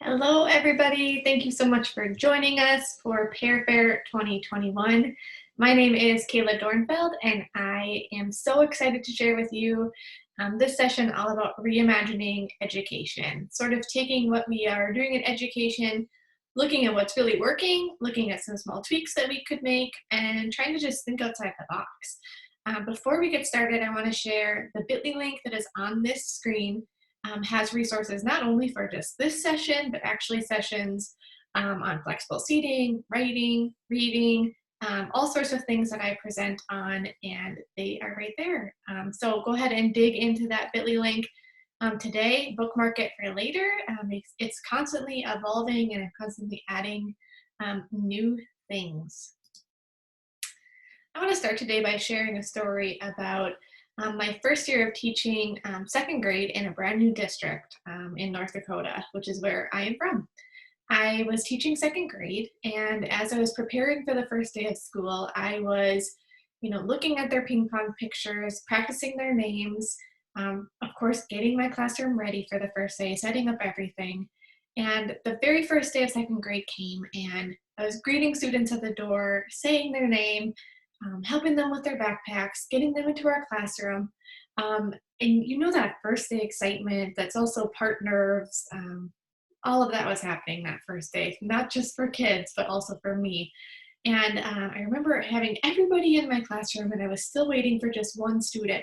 Hello, everybody. Thank you so much for joining us for Pear Fair 2021. My name is Kayla Dornfeld, and I am so excited to share with you this session all about reimagining education, sort of taking what we are doing in education, looking at what's really working, looking at some small tweaks that we could make, and trying to just think outside the box. Before we get started, I want to share the bit.ly link that is on this screen. Has resources not only for just this session, but actually sessions on flexible seating, writing, reading, all sorts of things that I present on, and they are right there. So go ahead and dig into that bit.ly link today, bookmark it for later. It's constantly evolving and I'm constantly adding new things. I want to start today by sharing a story about my first year of teaching second grade in a brand new district in North Dakota, which is where I am from. I was teaching second grade, and as I was preparing for the first day of school, I was, looking at their ping pong pictures, practicing their names, of course, getting my classroom ready for the first day, setting up everything. And the very first day of second grade came, and I was greeting students at the door, saying their name, helping them with their backpacks, getting them into our classroom. And that first day excitement that's also part nerves. All of that was happening that first day, not just for kids, but also for me. And I remember having everybody in my classroom, and I was still waiting for just one student.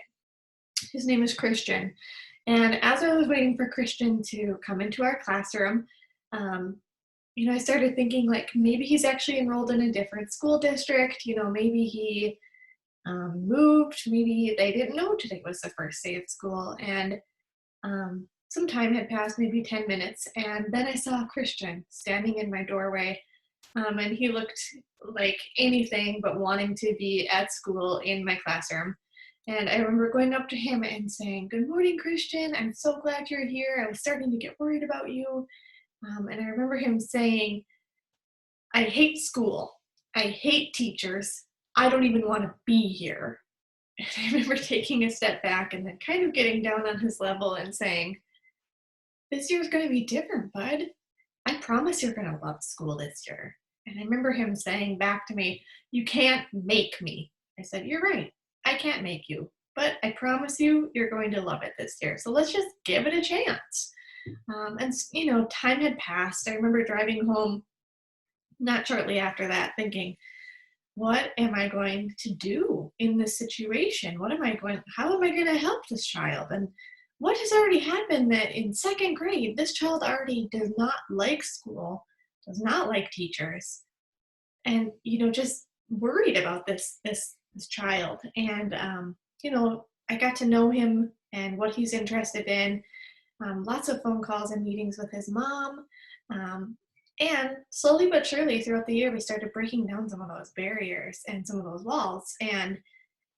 His name is Christian. And as I was waiting for Christian to come into our classroom, I started thinking, like, maybe he's actually enrolled in a different school district. Maybe he moved. Maybe they didn't know today was the first day of school. And some time had passed, maybe 10 minutes. And then I saw Christian standing in my doorway. And he looked like anything but wanting to be at school in my classroom. And I remember going up to him and saying, "Good morning, Christian. I'm so glad you're here. I was starting to get worried about you." And I remember him saying, "I hate school. I hate teachers. I don't even want to be here." And I remember taking a step back and then kind of getting down on his level and saying, "This year's going to be different, bud. I promise you're going to love school this year." And I remember him saying back to me, "You can't make me." I said, "You're right. I can't make you. But I promise you, you're going to love it this year. So let's just give it a chance." And time had passed. I remember driving home not shortly after that thinking, what am I going to do in this situation? How am I going to help this child? And what has already happened that in second grade, this child already does not like school, does not like teachers, and, just worried about this child. And, I got to know him and what he's interested in. Lots of phone calls and meetings with his mom. And slowly but surely throughout the year, we started breaking down some of those barriers and some of those walls. And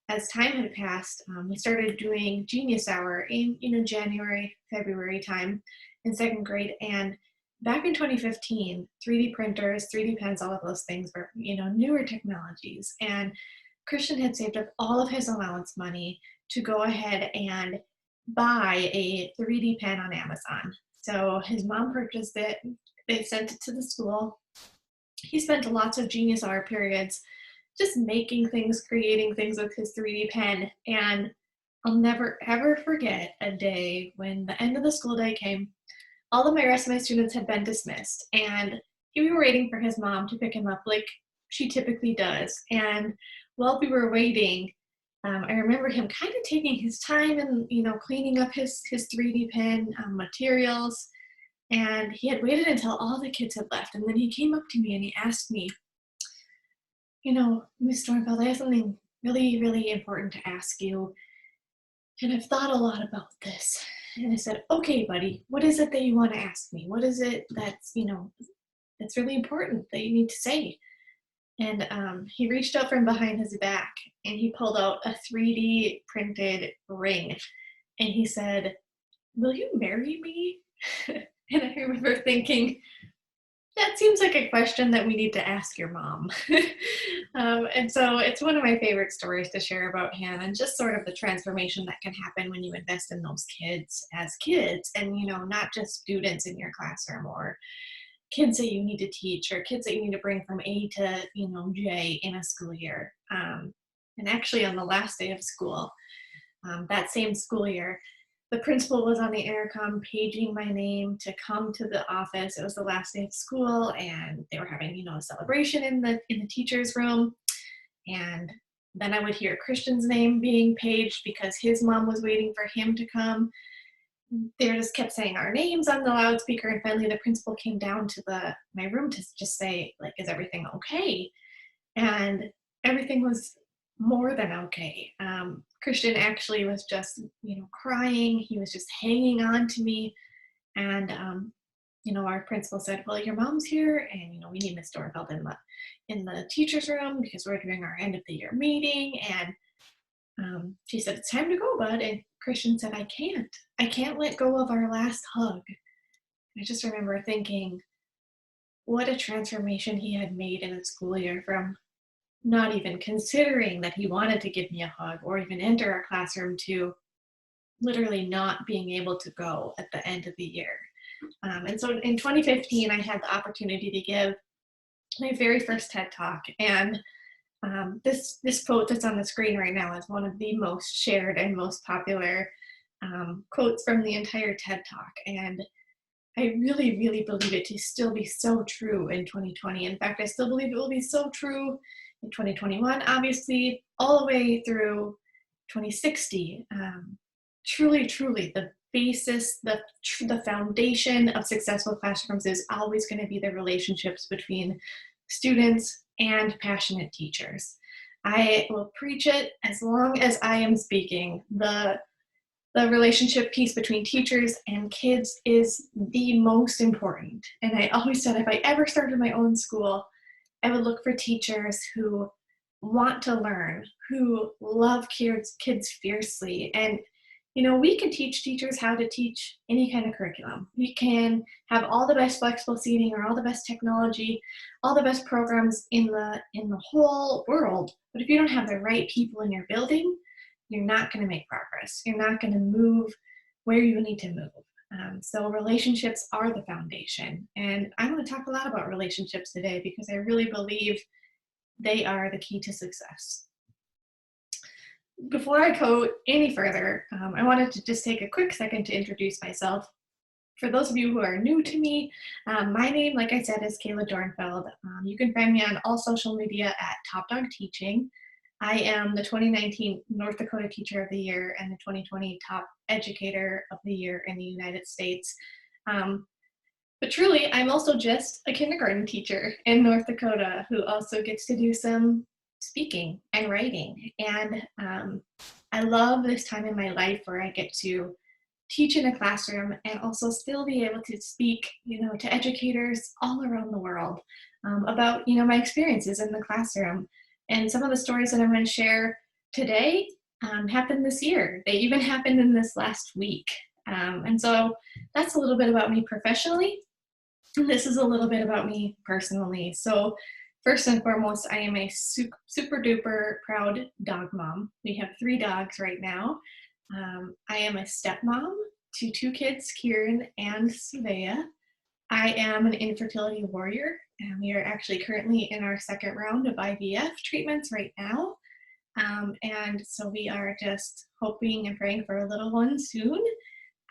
as time had passed, we started doing Genius Hour in, January, February time in second grade. And back in 2015, 3D printers, 3D pens, all of those things were, newer technologies. And Christian had saved up all of his allowance money to go ahead and buy a 3D pen on Amazon. So his mom purchased it. They sent it to the school. He spent lots of Genius Hour periods just making things, creating things with his 3D pen. And I'll never, ever forget a day when the end of the school day came. All of the rest of my students had been dismissed. And we were waiting for his mom to pick him up like she typically does. And while we were waiting, I remember him kind of taking his time and, cleaning up his 3D pen materials. And he had waited until all the kids had left. And then he came up to me and he asked me, "Miss Dornfeld, I have something really, really important to ask you. And I've thought a lot about this." And I said, "Okay, buddy, what is it that you want to ask me? What is it that's really important that you need to say?" And he reached out from behind his back and he pulled out a 3D printed ring. And he said, "Will you marry me?" And I remember thinking, That seems like a question that we need to ask your mom. And so it's one of my favorite stories to share about him, and just sort of the transformation that can happen when you invest in those kids as kids, and, not just students in your classroom, or kids that you need to teach, or kids that you need to bring from A to, J in a school year. And actually on the last day of school, that same school year, the principal was on the intercom paging my name to come to the office. It was the last day of school, and they were having, a celebration in the teacher's room. And then I would hear Christian's name being paged because his mom was waiting for him to come. They just kept saying our names on the loudspeaker, and finally the principal came down to my room to just say, like, is everything okay? And everything was more than okay. Christian actually was just, crying. He was just hanging on to me. And, our principal said, well, your mom's here, and, we need Miss Dornfeld in the teacher's room because we're doing our end of the year meeting. And she said, it's time to go, bud. And Christian said, I can't let go of our last hug. I just remember thinking, what a transformation he had made in a school year, from not even considering that he wanted to give me a hug or even enter our classroom, to literally not being able to go at the end of the year. And so in 2015, I had the opportunity to give my very first TED Talk. And this quote that's on the screen right now is one of the most shared and most popular quotes from the entire TED Talk. And I really, really believe it to still be so true in 2020. In fact, I still believe it will be so true in 2021, obviously, all the way through 2060. Truly, truly, the basis, the foundation of successful classrooms is always going to be the relationships between students and passionate teachers. I will preach it as long as I am speaking. The relationship piece between teachers and kids is the most important. And I always said, if I ever started my own school, I would look for teachers who want to learn, who love kids fiercely. And, we can teach teachers how to teach any kind of curriculum. We can have all the best flexible seating or all the best technology, all the best programs in the whole world. But if you don't have the right people in your building, you're not going to make progress. You're not going to move where you need to move. So relationships are the foundation. And I want to talk a lot about relationships today because I really believe they are the key to success. Before I go any further, I wanted to just take a quick second to introduce myself. For those of you who are new to me, my name, like I said, is Kayla Dornfeld. You can find me on all social media at Top Dog Teaching. I am the 2019 North Dakota Teacher of the Year and the 2020 Top Educator of the Year in the United States. But truly, I'm also just a kindergarten teacher in North Dakota who also gets to do some speaking and writing. And I love this time in my life where I get to teach in a classroom and also still be able to speak, to educators all around the world about, my experiences in the classroom. And some of the stories that I'm going to share today happened this year. They even happened in this last week. And so that's a little bit about me professionally. And this is a little bit about me personally. So first and foremost, I am a super duper proud dog mom. We have 3 dogs right now. I am a stepmom to 2 kids, Kieran and Savea. I am an infertility warrior, and we are actually currently in our 2nd round of IVF treatments right now. And so we are just hoping and praying for a little one soon.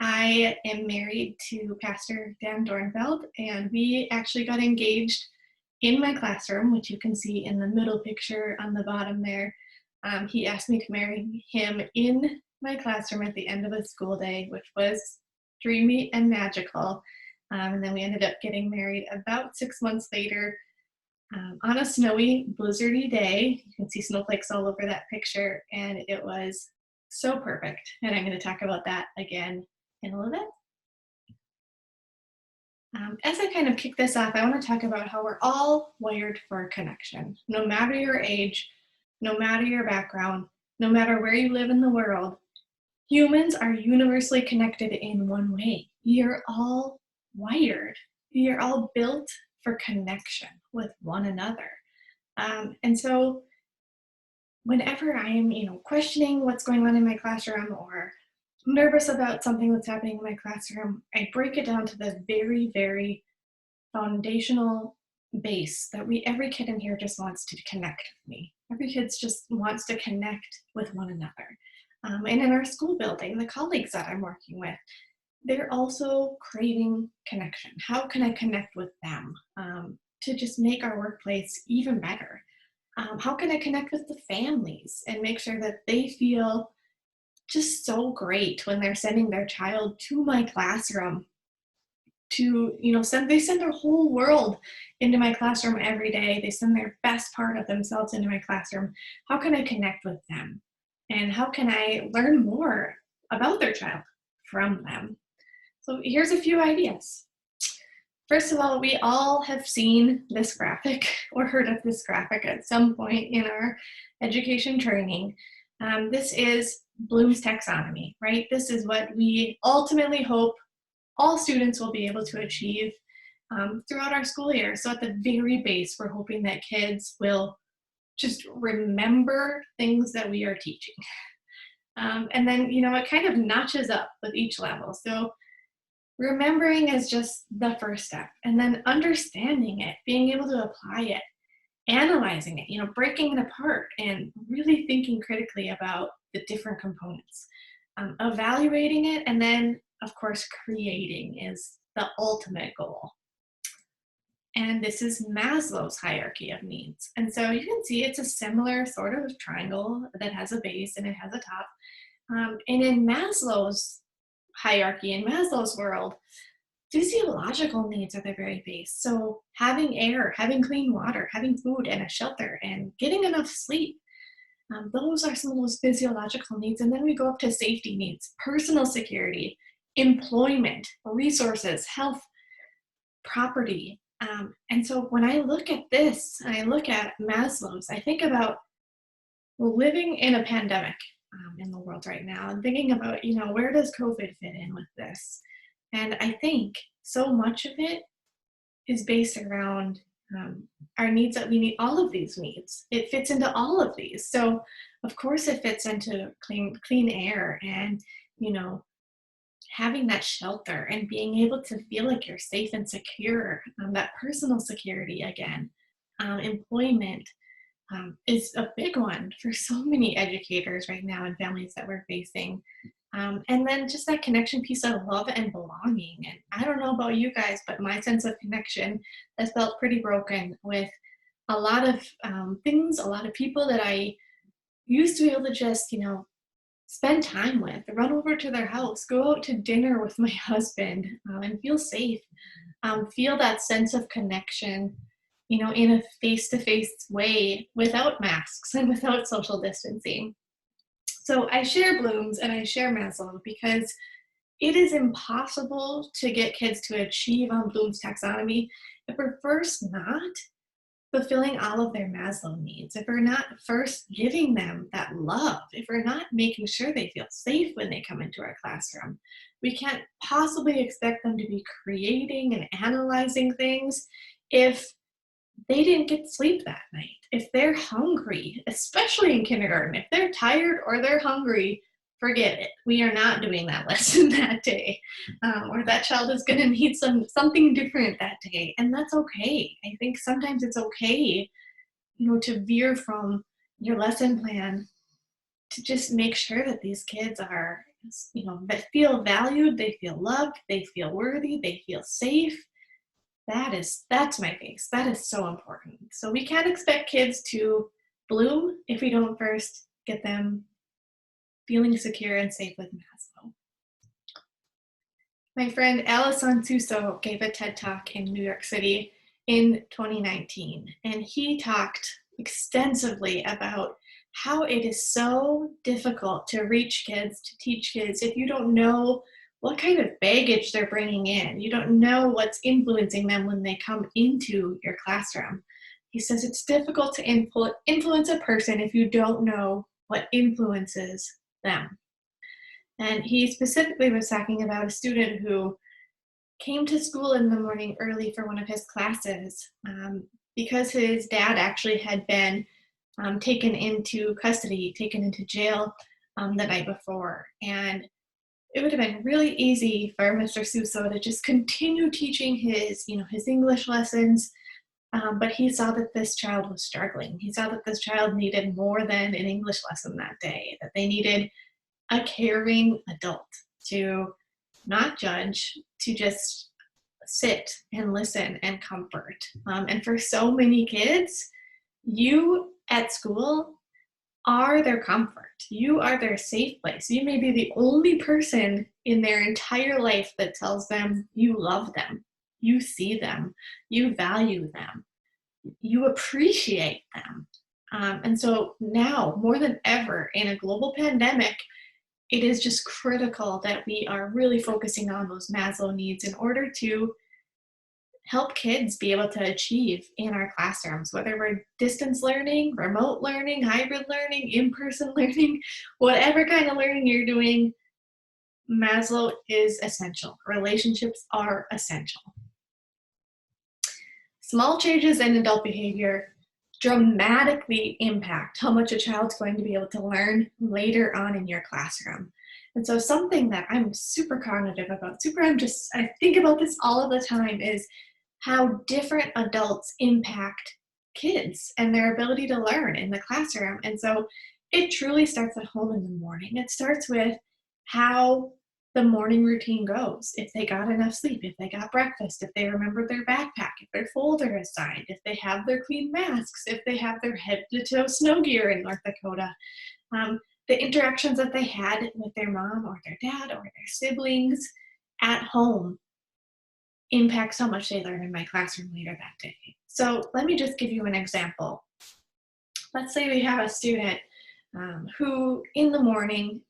I am married to Pastor Dan Dornfeld, and we actually got engaged in my classroom, which you can see in the middle picture on the bottom there. He asked me to marry him in my classroom at the end of a school day, which was dreamy and magical. And then we ended up getting married about 6 months later on a snowy, blizzardy day. You can see snowflakes all over that picture, and it was so perfect. And I'm going to talk about that again in a little bit. As I kind of kick this off, I want to talk about how we're all wired for connection. No matter your age, no matter your background, no matter where you live in the world, humans are universally connected in one way. You're all wired. You're all built for connection with one another. And so whenever I am, questioning what's going on in my classroom or nervous about something that's happening in my classroom, I break it down to the very, very foundational base that every kid in here just wants to connect with me. Every kid just wants to connect with one another. And in our school building, the colleagues that I'm working with, they're also craving connection. How can I connect with them to just make our workplace even better? How can I connect with the families and make sure that they feel just so great when they're sending their child to my classroom to, they send their whole world into my classroom every day. They send their best part of themselves into my classroom. How can I connect with them? And how can I learn more about their child from them? So here's a few ideas. First of all, we all have seen this graphic or heard of this graphic at some point in our education training. This is Bloom's taxonomy, right? This is what we ultimately hope all students will be able to achieve throughout our school year. So at the very base, we're hoping that kids will just remember things that we are teaching. And then, it kind of notches up with each level. So remembering is just the first step, and then understanding it, being able to apply it, analyzing it, breaking it apart and really thinking critically about the different components, evaluating it, and then of course creating is the ultimate goal. And this is Maslow's hierarchy of needs. And so you can see it's a similar sort of triangle that has a base and it has a top. And in Maslow's hierarchy, in Maslow's world, physiological needs are the very base. So having air, having clean water, having food and a shelter, and getting enough sleep. Those are some of those physiological needs. And then we go up to safety needs, personal security, employment, resources, health, property. And so when I look at this, and I look at Maslow's, I think about living in a pandemic in the world right now, and thinking about, where does COVID fit in with this? And I think so much of it is based around our needs, that we need all of these needs. It fits into all of these. So of course it fits into clean air and, having that shelter and being able to feel like you're safe and secure, that personal security again. Employment is a big one for so many educators right now and families that we're facing. And then just that connection piece of love and belonging. And I don't know about you guys, but my sense of connection has felt pretty broken with a lot of things, a lot of people that I used to be able to just, spend time with, run over to their house, go out to dinner with my husband and feel safe, feel that sense of connection, in a face-to-face way without masks and without social distancing. So I share Bloom's and I share Maslow because it is impossible to get kids to achieve on Bloom's taxonomy if we're first not fulfilling all of their Maslow needs, if we're not first giving them that love, if we're not making sure they feel safe when they come into our classroom. We can't possibly expect them to be creating and analyzing things if they didn't get sleep that night, if they're hungry, especially in kindergarten. If they're tired or they're hungry, forget it. We are not doing that lesson that day, or that child is going to need something different that day, and that's okay. I think sometimes it's okay, to veer from your lesson plan to just make sure that these kids are, that feel valued, they feel loved, they feel worthy, they feel safe. That's my base. That is so important. So we can't expect kids to bloom if we don't first get them feeling secure and safe with Maslow. My friend Alison Suso gave a TED Talk in New York City in 2019, and he talked extensively about how it is so difficult to reach kids, to teach kids, if you don't know what kind of baggage they're bringing in. You don't know what's influencing them when they come into your classroom. He says it's difficult to influence a person if you don't know what influences them. And he specifically was talking about a student who came to school in the morning early for one of his classes because his dad actually had been taken into custody, taken into jail the night before. And it would have been really easy for Mr. Suso to just continue teaching his English lessons, but he saw that this child was struggling. He saw that this child needed more than an English lesson that day, that they needed a caring adult to not judge, to just sit and listen and comfort. And for so many kids, you at school are their comfort. You are their safe place. You may be the only person in their entire life that tells them you love them, you see them, you value them, you appreciate them. And so now, more than ever, in a global pandemic, it is just critical that we are really focusing on those Maslow needs in order to help kids be able to achieve in our classrooms, whether we're distance learning, remote learning, hybrid learning, in-person learning, whatever kind of learning you're doing, Maslow is essential. Relationships are essential. Small changes in adult behavior dramatically impact how much a child's going to be able to learn later on in your classroom. And so something that I'm super cognitive about, I think about this all of the time, is how different adults impact kids and their ability to learn in the classroom. And so it truly starts at home in the morning. It starts with how the morning routine goes, if they got enough sleep, if they got breakfast, if they remembered their backpack, if their folder is signed, if they have their clean masks, if they have their head to toe snow gear in North Dakota, the interactions that they had with their mom or their dad or their siblings at home impacts how much they learn in my classroom later that day. So let me just give you an example. Let's say we have a student who in the morning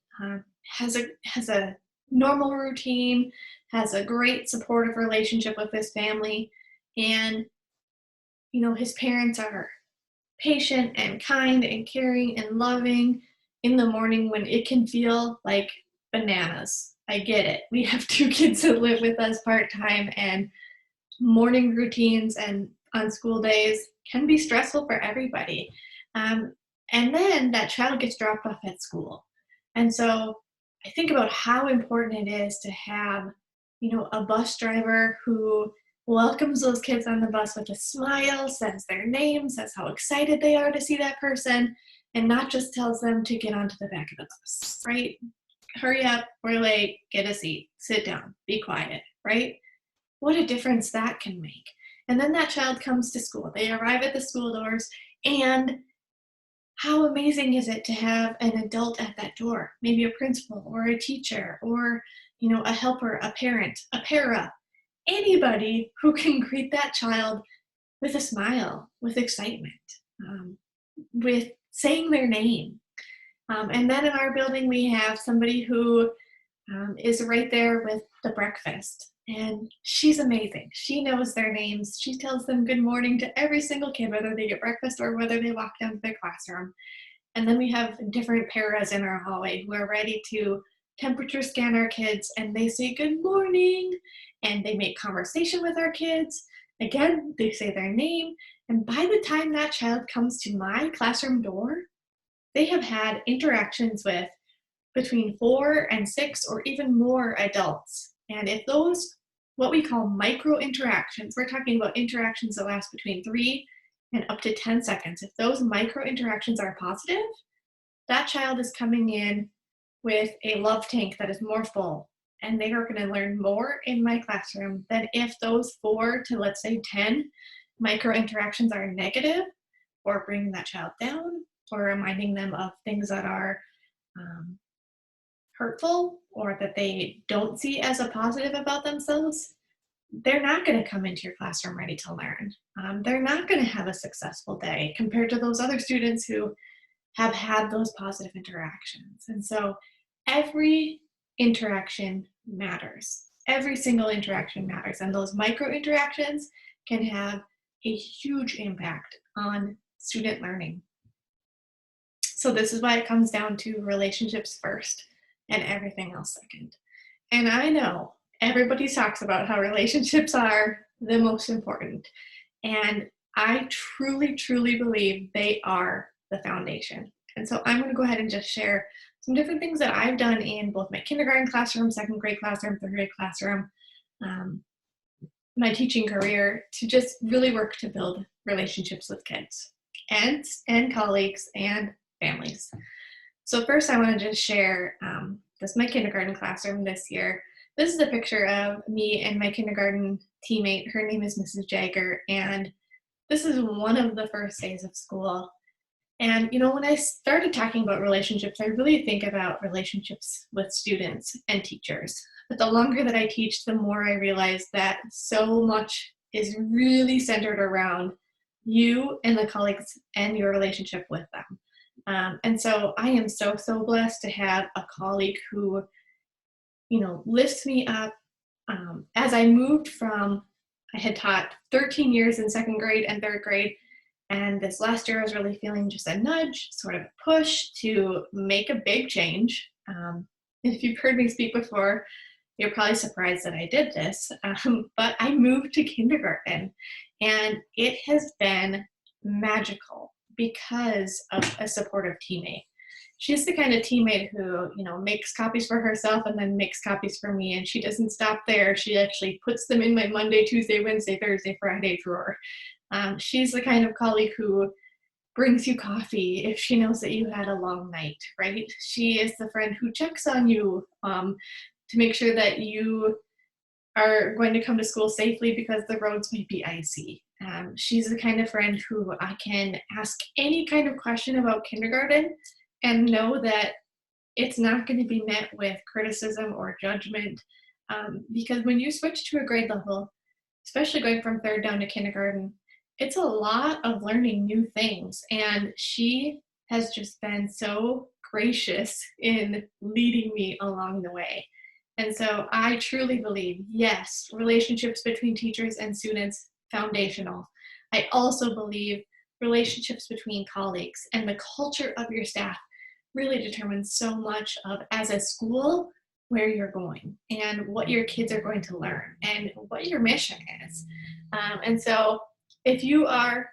has a normal routine, has a great supportive relationship with his family, and his parents are patient and kind and caring and loving in the morning when it can feel like bananas. I get it. We have 2 kids that live with us part-time, and morning routines and on school days can be stressful for everybody. And then that child gets dropped off at school. And so I think about how important it is to have, a bus driver who welcomes those kids on the bus with a smile, says their name, says how excited they are to see that person, and not just tells them to get onto the back of the bus, right? Hurry up, we're late, get a seat, sit down, be quiet, right? What a difference that can make. And then that child comes to school. They arrive at the school doors, and how amazing is it to have an adult at that door, maybe a principal or a teacher or, a helper, a parent, a para, anybody who can greet that child with a smile, with excitement, with saying their name. And then in our building, we have somebody who is right there with the breakfast. And she's amazing. She knows their names. She tells them good morning to every single kid, whether they get breakfast or whether they walk down to their classroom. And then we have different paras in our hallway who are ready to temperature scan our kids, and they say good morning, and they make conversation with our kids. Again, they say their name. And by the time that child comes to my classroom door, they have had interactions with between 4 and 6 or even more adults. And if those, what we call micro interactions, we're talking about interactions that last between 3 and up to 10 seconds. If those micro interactions are positive, that child is coming in with a love tank that is more full, and they are going to learn more in my classroom than if those 4 to, let's say, 10 micro interactions are negative, or bringing that child down, or reminding them of things that are hurtful or that they don't see as a positive about themselves. They're not going to come into your classroom ready to learn. They're not going to have a successful day compared to those other students who have had those positive interactions. And so every interaction matters. Every single interaction matters. And those micro interactions can have a huge impact on student learning. So this is why it comes down to relationships first and everything else second. And I know everybody talks about how relationships are the most important. And I truly, truly believe they are the foundation. And so I'm going to go ahead and just share some different things that I've done in both my kindergarten classroom, second grade classroom, third grade classroom, um, my teaching career to just really work to build relationships with kids and colleagues and families. So first I want to just share this is my kindergarten classroom this year. This is a picture of me and my kindergarten teammate. Her name is Mrs. Jagger, and this is one of the first days of school. And when I started talking about relationships, I really think about relationships with students and teachers. But the longer that I teach, the more I realize that so much is really centered around you and the colleagues and your relationship with them. And so I am so, so blessed to have a colleague who, lifts me up. As I moved I had taught 13 years in second grade and third grade. And this last year I was really feeling just a nudge, sort of a push to make a big change. If you've heard me speak before, you're probably surprised that I did this, but I moved to kindergarten, and it has been magical because of a supportive teammate. She's the kind of teammate who, makes copies for herself and then makes copies for me, and she doesn't stop there. She actually puts them in my Monday, Tuesday, Wednesday, Thursday, Friday drawer. She's the kind of colleague who brings you coffee if she knows that you had a long night, right? She is the friend who checks on you to make sure that you are going to come to school safely because the roads might be icy. She's the kind of friend who I can ask any kind of question about kindergarten and know that it's not going to be met with criticism or judgment. Because when you switch to a grade level, especially going from third down to kindergarten, it's a lot of learning new things. And she has just been so gracious in leading me along the way. And so I truly believe, yes, relationships between teachers and students, foundational. I also believe relationships between colleagues and the culture of your staff really determines so much of, as a school, where you're going and what your kids are going to learn and what your mission is. And so if you are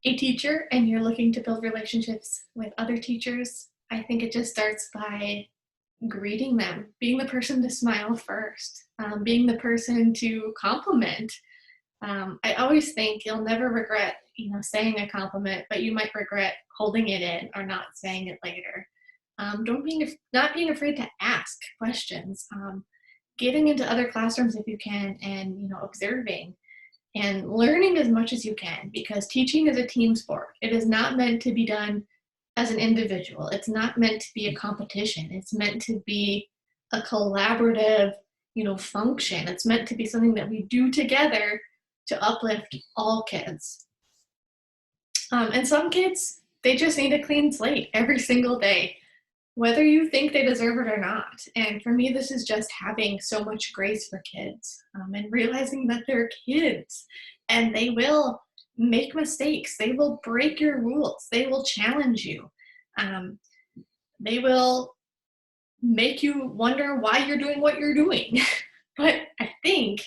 a teacher and you're looking to build relationships with other teachers, I think it just starts by greeting them, being the person to smile first, being the person to compliment. I always think you'll never regret, saying a compliment, but you might regret holding it in or not saying it later. Not being afraid to ask questions, getting into other classrooms if you can, and observing and learning as much as you can, because teaching is a team sport. It is not meant to be done as an individual. It's not meant to be a competition. It's meant to be a collaborative, function. It's meant to be something that we do together to uplift all kids. And some kids, they just need a clean slate every single day, whether you think they deserve it or not. And for me, this is just having so much grace for kids, and realizing that they're kids and they will make mistakes. They will break your rules. They will challenge you. They will make you wonder why you're doing what you're doing. But I think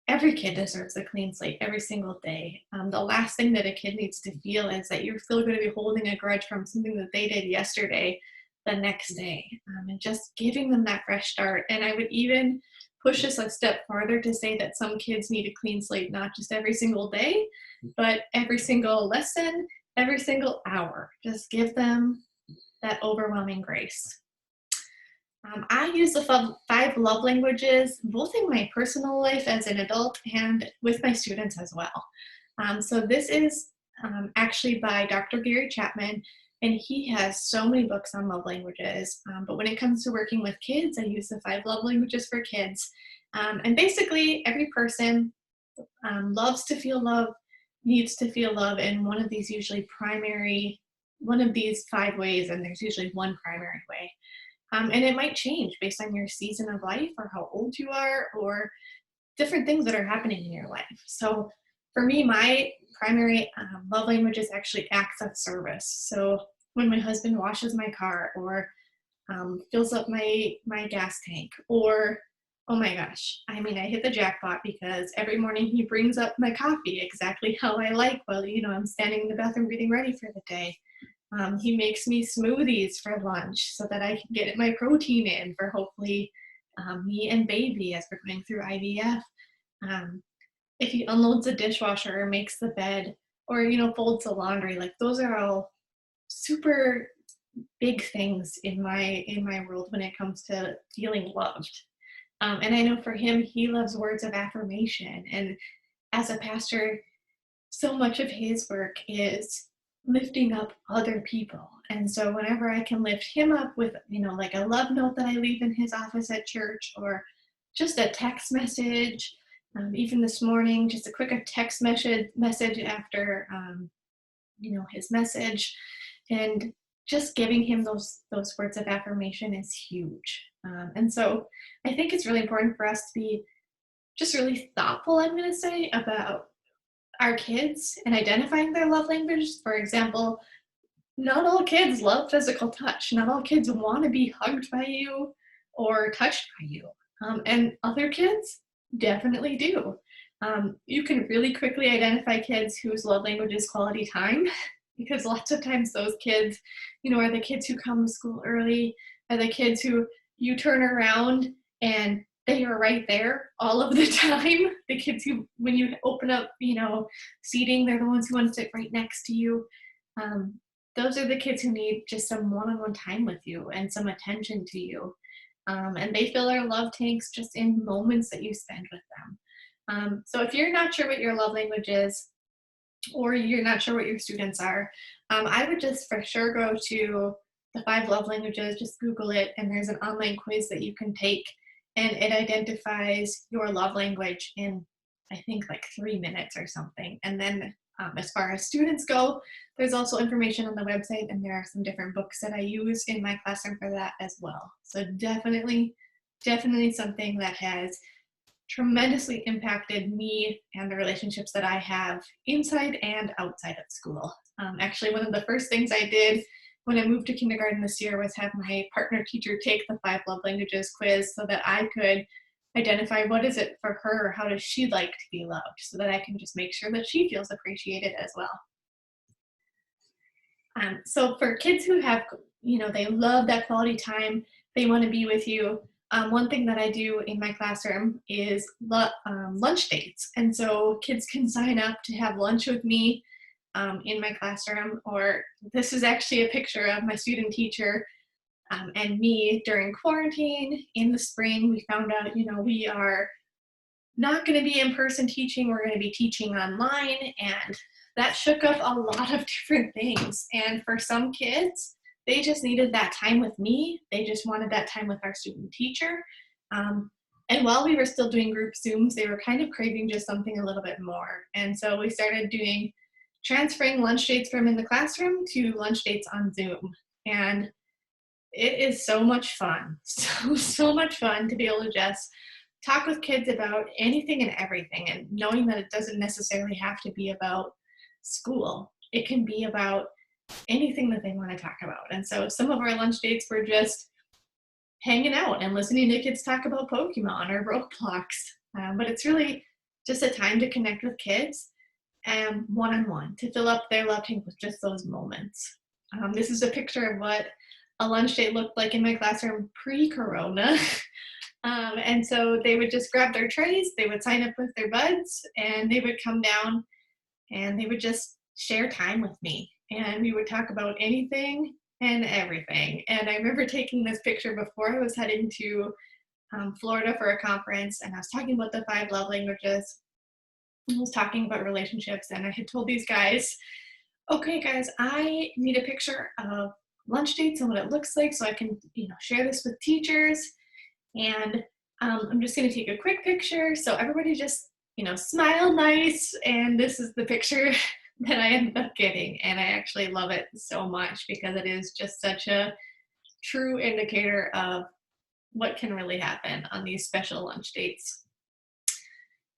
every kid deserves a clean slate every single day. The last thing that a kid needs to feel is that you're still going to be holding a grudge from something that they did yesterday the next day, and just giving them that fresh start. And I would even push this a step farther to say that some kids need a clean slate, not just every single day, but every single lesson, every single hour. Just give them that overwhelming grace. I use the 5 love languages, both in my personal life as an adult and with my students as well. So this is actually by Dr. Gary Chapman, and he has so many books on love languages. But when it comes to working with kids, I use the 5 love languages for kids. And basically, every person loves to feel love, needs to feel love in one of these one of these 5 ways, and there's usually one primary way. And it might change based on your season of life or how old you are or different things that are happening in your life. So for me, my primary love language is actually acts of service. So when my husband washes my car or fills up my gas tank, or Oh my gosh. I mean, I hit the jackpot because every morning he brings up my coffee exactly how I like while, I'm standing in the bathroom getting ready for the day. He makes me smoothies for lunch so that I can get my protein in for hopefully me and baby as we're going through IVF. Um, if he unloads the dishwasher or makes the bed or, folds the laundry, like those are all super big things in my world when it comes to feeling loved. And I know for him, he loves words of affirmation. And as a pastor, so much of his work is lifting up other people. And so whenever I can lift him up with, like a love note that I leave in his office at church or just a text message, even this morning, just a quick text message after, his message, and just giving him those words of affirmation is huge. And so I think it's really important for us to be just really thoughtful, I'm going to say, about our kids and identifying their love languages. For example, not all kids love physical touch. Not all kids want to be hugged by you or touched by you. And other kids definitely do. You can really quickly identify kids whose love language is quality time because lots of times those kids, are the kids who come to school early, are the kids who you turn around and they are right there all of the time. The kids who, when you open up, seating, they're the ones who want to sit right next to you. Those are the kids who need just some one-on-one time with you and some attention to you. And they fill their love tanks just in moments that you spend with them. So if you're not sure what your love language is, or you're not sure what your students are, I would just for sure go to the 5 love languages, just Google it, and there's an online quiz that you can take, and it identifies your love language in, I think, like 3 minutes or something. And then as far as students go, there's also information on the website, and there are some different books that I use in my classroom for that as well. So definitely something that has tremendously impacted me and the relationships that I have inside and outside of school. Actually, one of the first things I did when I moved to kindergarten this year was have my partner teacher take the 5 love languages quiz so that I could identify what is it for her, how does she like to be loved, so that I can just make sure that she feels appreciated as well. So for kids who have, they love that quality time, they want to be with you. One thing that I do in my classroom is lunch dates. And so kids can sign up to have lunch with me in my classroom, or this is actually a picture of my student teacher and me during quarantine in the spring. We found out, we are not going to be in person teaching, we're going to be teaching online, and that shook up a lot of different things. And for some kids, they just needed that time with me. They just wanted that time with our student teacher. And while we were still doing group Zooms, they were kind of craving just something a little bit more. And so we started transferring lunch dates from in the classroom to lunch dates on Zoom. And it is so much fun, so much fun to be able to just talk with kids about anything and everything, and knowing that it doesn't necessarily have to be about school. It can be about anything that they want to talk about. And so some of our lunch dates were just hanging out and listening to kids talk about Pokemon or Roblox. But it's really just a time to connect with kids and one-on-one to fill up their love tank with just those moments. This is a picture of what a lunch date looked like in my classroom pre-corona. And so they would just grab their trays, they would sign up with their buds, and they would come down and they would just share time with me. And we would talk about anything and everything. And I remember taking this picture before I was heading to Florida for a conference, and I was talking about the 5 love languages. I was talking about relationships, and I had told these guys, okay guys, I need a picture of lunch dates and what it looks like so I can share this with teachers. And I'm just going to take a quick picture. So everybody just, smile nice. And this is the picture that I ended up getting. And I actually love it so much because it is just such a true indicator of what can really happen on these special lunch dates.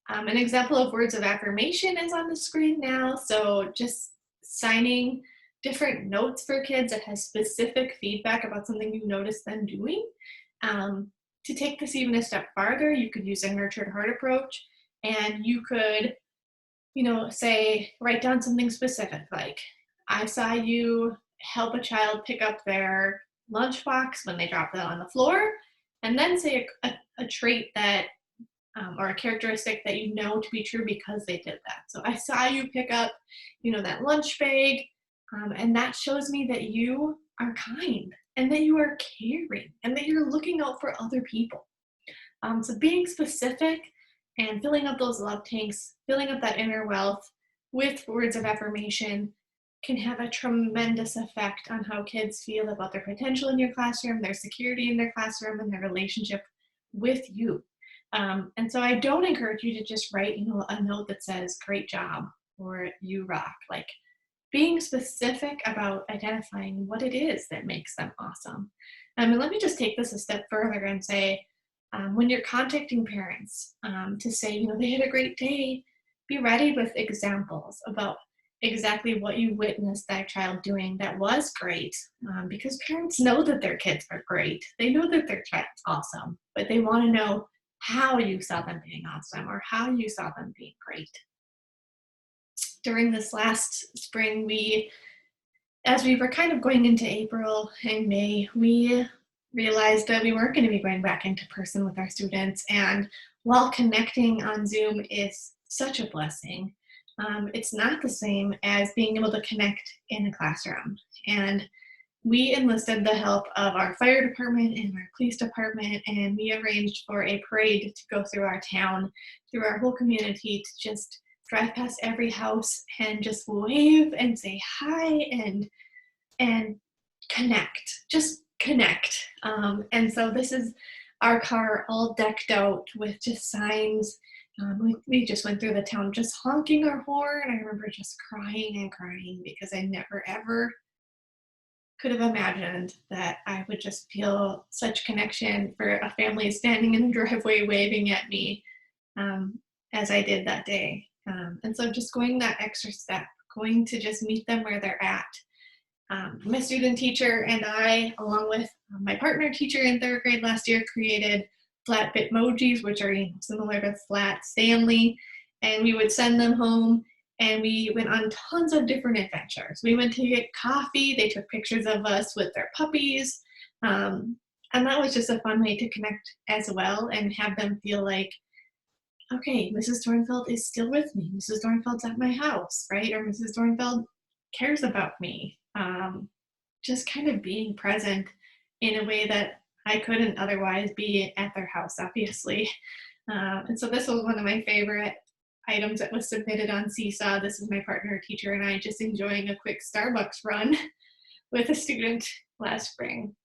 An example of words of affirmation is on the screen now. So just signing different notes for kids that has specific feedback about something you notice them doing. to take this even a step farther, you could use a nurtured heart approach, and you could, say, write down something specific, like, I saw you help a child pick up their lunchbox when they drop that on the floor, and then say a trait that, or a characteristic that you know to be true because they did that. So I saw you pick up, that lunch bag, and that shows me that you are kind and that you are caring and that you're looking out for other people. So being specific and filling up those love tanks, filling up that inner wealth with words of affirmation can have a tremendous effect on how kids feel about their potential in your classroom, their security in their classroom, and their relationship with you. And so I don't encourage you to just write, a note that says, great job, or you rock. Like, being specific about identifying what it is that makes them awesome. And let me just take this a step further and say, when you're contacting parents to say, they had a great day, be ready with examples about exactly what you witnessed that child doing that was great, because parents know that their kids are great. They know that their child's awesome, but they want to know how you saw them being awesome or how you saw them being great. During this last spring, as we were kind of going into April and May, we realized that we weren't going to be going back into person with our students. And while connecting on Zoom is such a blessing, it's not the same as being able to connect in a classroom. And we enlisted the help of our fire department and our police department, and we arranged for a parade to go through our town, through our whole community, to just drive past every house and just wave and say hi and connect, just connect. And so this is our car all decked out with just signs. We just went through the town just honking our horn. I remember just crying and crying because I never ever could have imagined that I would just feel such connection for a family standing in the driveway waving at me as I did that day. And so just going that extra step, going to just meet them where they're at. My student teacher and I, along with my partner teacher in 3rd grade last year, created flat Bitmojis, which are similar to flat Stanley, and we would send them home, and we went on tons of different adventures. We went to get coffee. They took pictures of us with their puppies, and that was just a fun way to connect as well and have them feel like, okay, Mrs. Dornfeld is still with me. Mrs. Dornfeld's at my house, right? Or Mrs. Dornfeld cares about me. Just kind of being present in a way that I couldn't otherwise be at their house, obviously. And so this was one of my favorite items that was submitted on Seesaw. This is my partner teacher and I just enjoying a quick Starbucks run with a student last spring.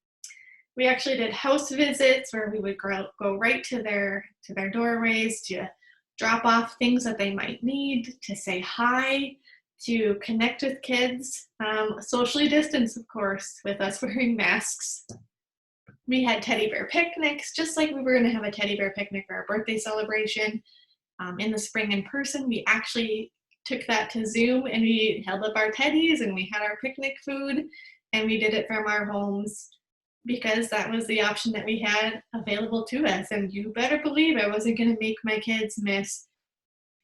We actually did house visits where we would go right to their doorways to drop off things that they might need, to say hi, to connect with kids, socially distance, of course, with us wearing masks. We had teddy bear picnics, just like we were going to have a teddy bear picnic for our birthday celebration in the spring in person. We actually took that to Zoom and we held up our teddies and we had our picnic food and we did it from our homes because that was the option that we had available to us. And you better believe I wasn't going to make my kids miss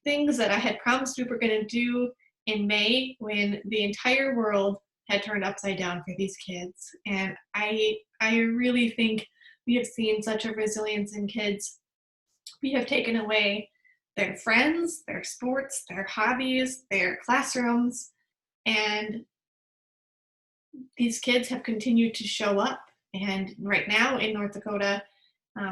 things that I had promised we were going to do in May when the entire world had turned upside down for these kids. And I really think we have seen such a resilience in kids. We have taken away their friends, their sports, their hobbies, their classrooms, and these kids have continued to show up. And right now in North Dakota,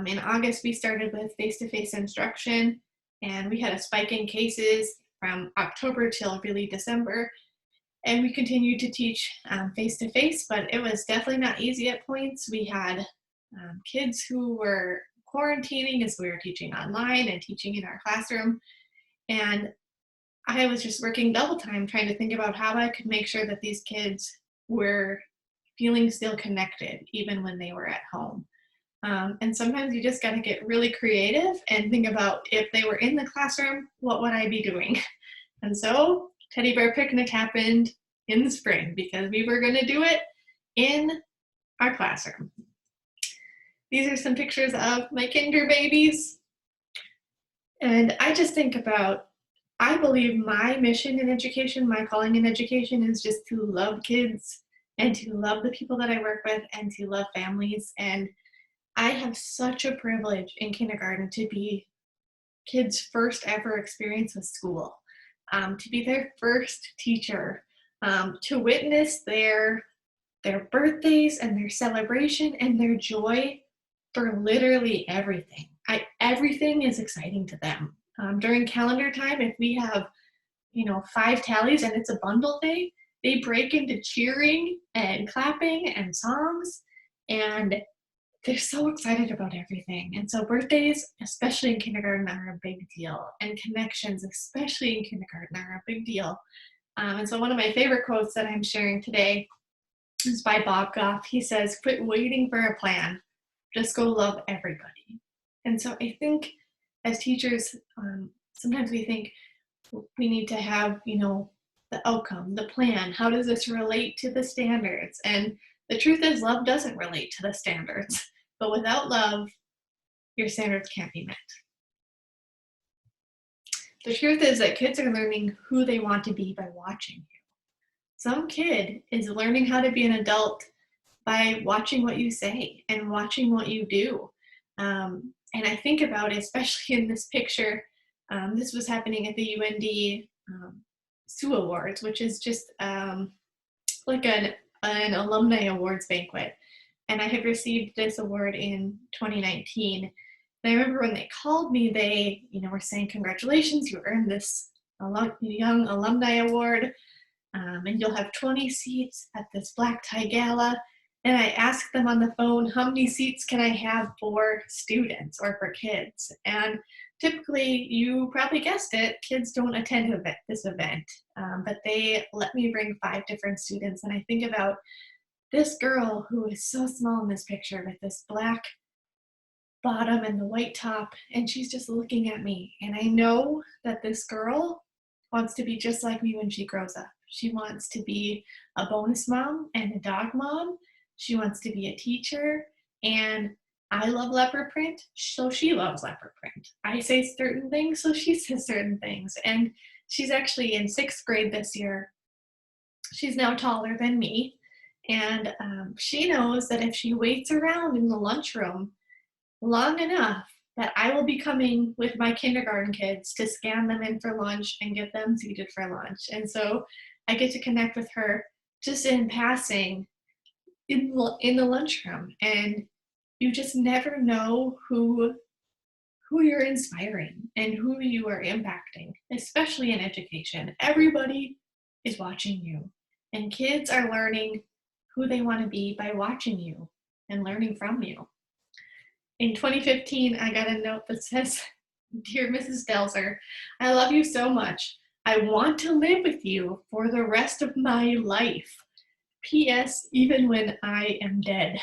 in August, we started with face-to-face instruction, and we had a spike in cases from October till really December. And we continued to teach face-to-face, but it was definitely not easy at points. We had kids who were quarantining as we were teaching online and teaching in our classroom. And I was just working double time trying to think about how I could make sure that these kids were feeling still connected even when they were at home. And sometimes you just got to get really creative and think about, if they were in the classroom, what would I be doing? And so Teddy Bear Picnic happened in the spring because we were going to do it in our classroom. These are some pictures of my kinder babies. And I just think about, I believe my mission in education, my calling in education is just to love kids and to love the people that I work with and to love families. And I have such a privilege in kindergarten to be kids' first ever experience with school, to be their first teacher, to witness their birthdays and their celebration and their joy for literally everything. Everything is exciting to them. During calendar time, if we have 5 tallies and it's a bundle day, they break into cheering and clapping and songs, and they're so excited about everything. And so birthdays, especially in kindergarten, are a big deal, and connections, especially in kindergarten, are a big deal. And so one of my favorite quotes that I'm sharing today is by Bob Goff. He says, "Quit waiting for a plan, just go love everybody." And so I think as teachers, sometimes we think we need to have, the outcome, the plan. How does this relate to the standards? And the truth is, love doesn't relate to the standards. But without love, your standards can't be met. The truth is that kids are learning who they want to be by watching you. Some kid is learning how to be an adult by watching what you say and watching what you do. And I think about it, especially in this picture. This was happening at the UND SUE Awards, which is just like an alumni awards banquet. And I had received this award in 2019. And I remember when they called me, they were saying, "Congratulations, you earned this Young Alumni Award, and you'll have 20 seats at this black tie gala." And I asked them on the phone, "How many seats can I have for students or for kids?" And typically, you probably guessed it, kids don't attend this event, but they let me bring 5 different students. And I think about this girl who is so small in this picture with this black bottom and the white top, and she's just looking at me. And I know that this girl wants to be just like me when she grows up. She wants to be a bonus mom and a dog mom. She wants to be a teacher, and I love leopard print, so she loves leopard print. I say certain things, so she says certain things. And she's actually in 6th grade this year. She's now taller than me, and she knows that if she waits around in the lunchroom long enough, that I will be coming with my kindergarten kids to scan them in for lunch and get them seated for lunch. And so I get to connect with her just in passing in the lunchroom. And you just never know who you're inspiring and who you are impacting, especially in education. Everybody is watching you, and kids are learning who they want to be by watching you and learning from you. In 2015, I got a note that says, "Dear Mrs. Delzer, I love you so much. I want to live with you for the rest of my life. P.S. Even when I am dead."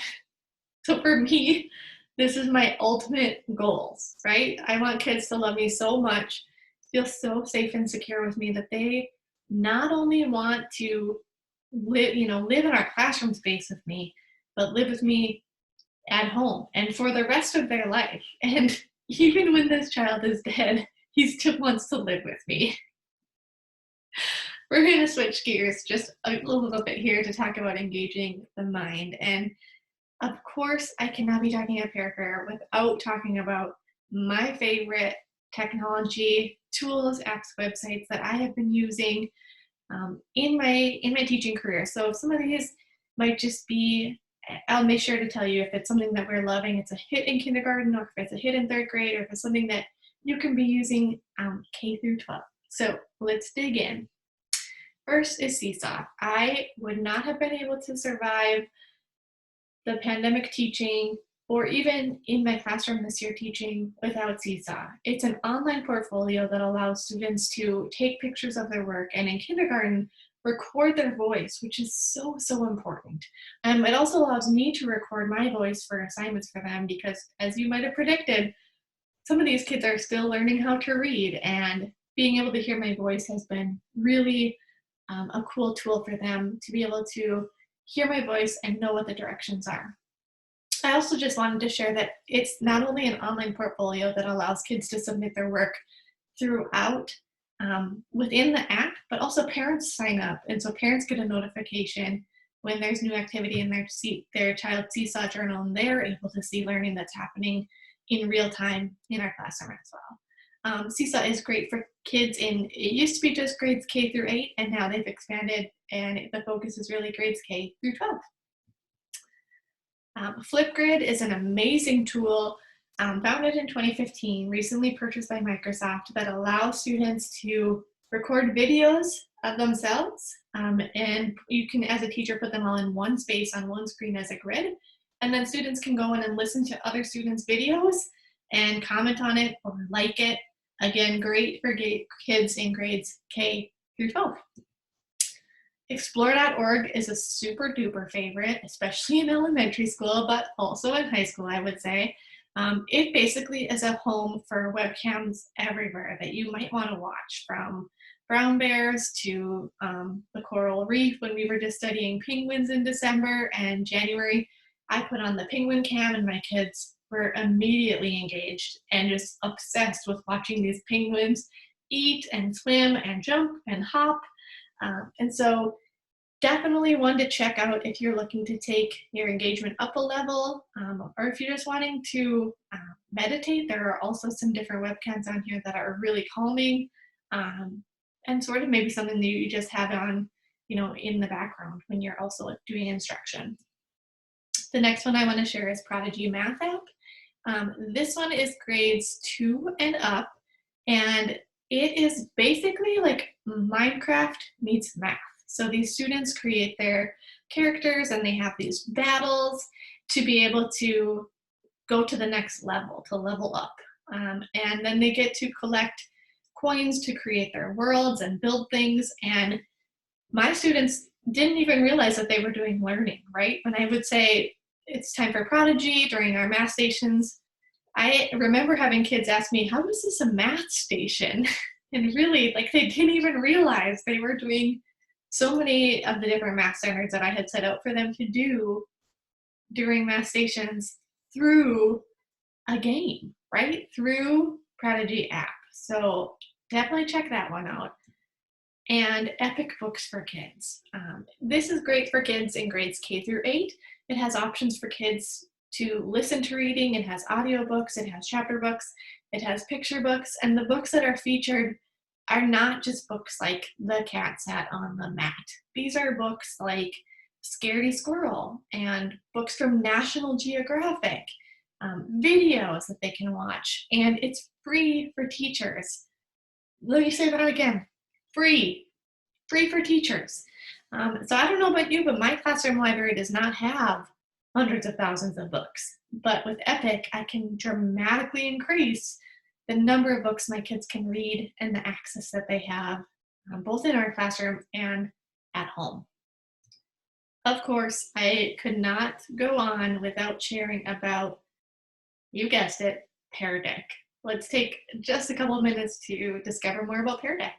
So for me, this is my ultimate goals, right? I want kids to love me so much, feel so safe and secure with me, that they not only want to live in our classroom space with me, but live with me at home and for the rest of their life. And even when this child is dead, he still wants to live with me. We're going to switch gears just a little bit here to talk about engaging the mind. And of course, I cannot be talking about Pear Fair without talking about my favorite technology tools, apps, websites that I have been using in my teaching career. So some of these might just be, I'll make sure to tell you if it's something that we're loving, it's a hit in kindergarten, or if it's a hit in 3rd grade, or if it's something that you can be using K through 12. So let's dig in. First is Seesaw. I would not have been able to survive the pandemic teaching, or even in my classroom this year teaching, without Seesaw. It's an online portfolio that allows students to take pictures of their work, and in kindergarten, record their voice, which is so, so important. It also allows me to record my voice for assignments for them, because as you might have predicted, some of these kids are still learning how to read, and being able to hear my voice has been really a cool tool for them to be able to hear my voice and know what the directions are. I also just wanted to share that it's not only an online portfolio that allows kids to submit their work throughout within the app, but also parents sign up. And so parents get a notification when there's new activity in their child's Seesaw journal, and they're able to see learning that's happening in real time in our classroom as well. Seesaw is great for kids it used to be just grades K through 8, and now they've expanded and the focus is really grades K through 12. Flipgrid is an amazing tool founded in 2015, recently purchased by Microsoft, that allows students to record videos of themselves, and you can, as a teacher, put them all in one space on one screen as a grid, and then students can go in and listen to other students' videos and comment on it or like it. Again, great for kids in grades K through 12. Explore.org is a super duper favorite, especially in elementary school, but also in high school, I would say. It basically is a home for webcams everywhere that you might want to watch, from brown bears to the coral reef. When we were just studying penguins in December and January, I put on the penguin cam and my kids were immediately engaged and just obsessed with watching these penguins eat and swim and jump and hop. And so definitely one to check out if you're looking to take your engagement up a level, or if you're just wanting to meditate. There are also some different webcams on here that are really calming, and sort of maybe something that you just have on, in the background when you're also doing instruction. The next one I want to share is Prodigy Math app. This one is grades 2 and up, and it is basically like Minecraft meets math. So these students create their characters and they have these battles to be able to go to the next level, to level up. And then they get to collect coins to create their worlds and build things. And my students didn't even realize that they were doing learning, right? When I would say it's time for Prodigy during our math stations, I remember having kids ask me, how is this a math station? And really, like, they didn't even realize they were doing so many of the different math standards that I had set out for them to do during math stations through a game, right? Through Prodigy app. So definitely check that one out. And Epic Books for Kids. This is great for kids in grades K through 8. It has options for kids to listen to reading. It has audiobooks, it has chapter books, it has picture books, and the books that are featured are not just books like The Cat Sat on the Mat. These are books like Scaredy Squirrel and books from National Geographic, videos that they can watch, and it's free for teachers. Let me say that again, free for teachers. So I don't know about you, but my classroom library does not have hundreds of thousands of books. But with Epic, I can dramatically increase the number of books my kids can read and the access that they have, both in our classroom and at home. Of course, I could not go on without sharing about, you guessed it, Pear Deck. Let's take just a couple of minutes to discover more about Pear Deck.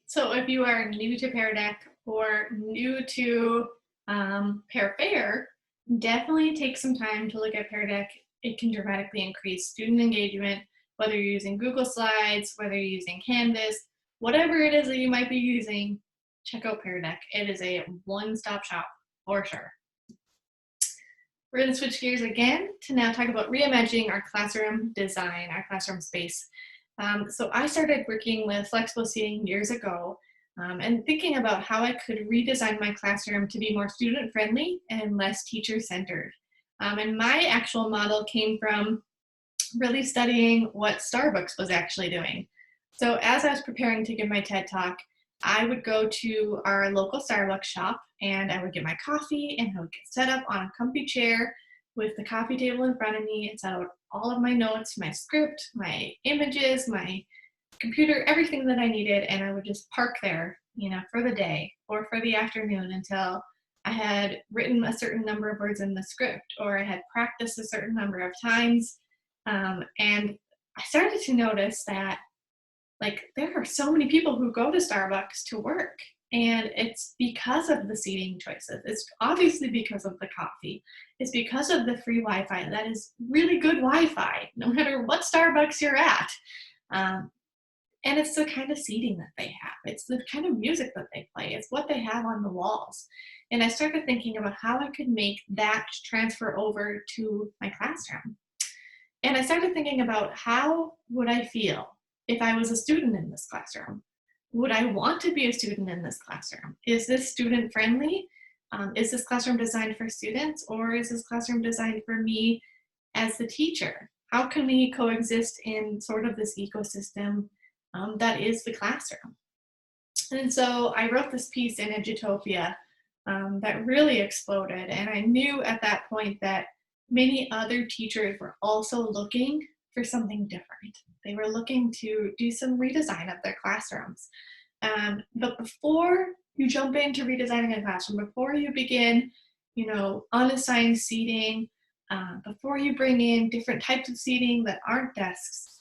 So if you are new to Pear Deck or new to Pear Fair, definitely take some time to look at Pear Deck. It can dramatically increase student engagement, whether you're using Google Slides, whether you're using Canvas, whatever it is that you might be using, check out Pear Deck. It is a one-stop shop for sure. We're going to switch gears again to now talk about reimagining our classroom design, our classroom space. So I started working with flexible seating years ago and thinking about how I could redesign my classroom to be more student-friendly and less teacher-centered. And my actual model came from really studying what Starbucks was actually doing. So as I was preparing to give my TED Talk, I would go to our local Starbucks shop and I would get my coffee and I would get set up on a comfy chair with the coffee table in front of me and set out all of my notes, my script, my images, my computer, everything that I needed, and I would just park there, for the day or for the afternoon until I had written a certain number of words in the script or I had practiced a certain number of times. And I started to notice that there are so many people who go to Starbucks to work, and it's because of the seating choices. It's obviously because of the coffee. It's because of the free Wi-Fi. That is really good Wi-Fi, no matter what Starbucks you're at. And it's the kind of seating that they have. It's the kind of music that they play. It's what they have on the walls. And I started thinking about how I could make that transfer over to my classroom. And I started thinking about how would I feel if I was a student in this classroom? Would I want to be a student in this classroom? Is this student friendly? Is this classroom designed for students, or is this classroom designed for me as the teacher? How can we coexist in sort of this ecosystem that is the classroom? And so I wrote this piece in Edutopia that really exploded, and I knew at that point that many other teachers were also looking for something different. They were looking to do some redesign of their classrooms. But before you jump into redesigning a classroom, before you begin, unassigned seating, before you bring in different types of seating that aren't desks,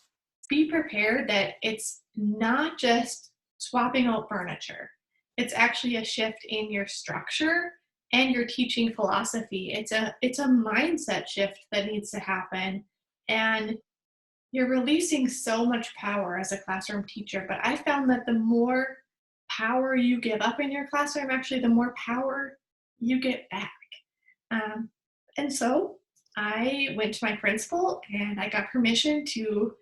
be prepared that it's not just swapping out furniture. It's actually a shift in your structure and your teaching philosophy. It's a mindset shift that needs to happen. And you're releasing so much power as a classroom teacher, but I found that the more power you give up in your classroom, actually, the more power you get back. And so I went to my principal and I got permission to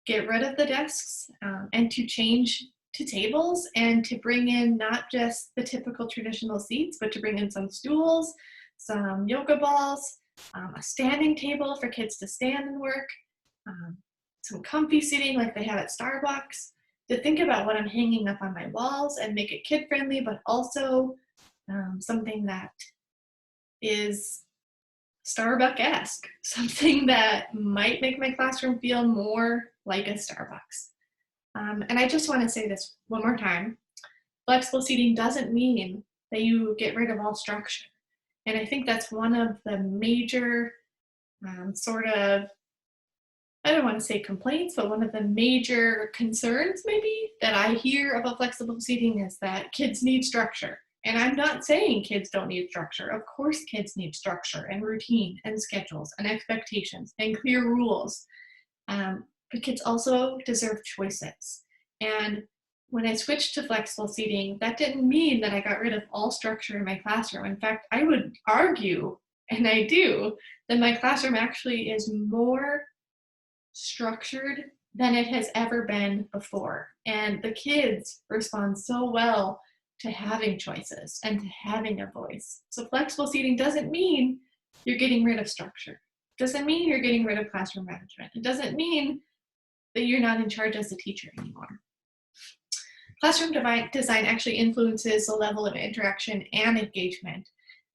get rid of the desks and to change to tables and to bring in not just the typical traditional seats, but to bring in some stools, some yoga balls, a standing table for kids to stand and work, some comfy seating like they have at Starbucks, to think about what I'm hanging up on my walls and make it kid-friendly, but also something that is Starbucks-esque, something that might make my classroom feel more like a Starbucks. And I just want to say this one more time. Flexible seating doesn't mean that you get rid of all structure. And I think that's one of the major I don't want to say complaints, but one of the major concerns maybe that I hear about flexible seating is that kids need structure. And I'm not saying kids don't need structure. Of course kids need structure and routine and schedules and expectations and clear rules. But kids also deserve choices. And when I switched to flexible seating, that didn't mean that I got rid of all structure in my classroom. In fact, I would argue, and I do, that my classroom actually is more structured than it has ever been before. And the kids respond so well to having choices and to having a voice. So flexible seating doesn't mean you're getting rid of structure. It doesn't mean you're getting rid of classroom management. It doesn't mean that you're not in charge as a teacher anymore. Classroom design actually influences the level of interaction and engagement.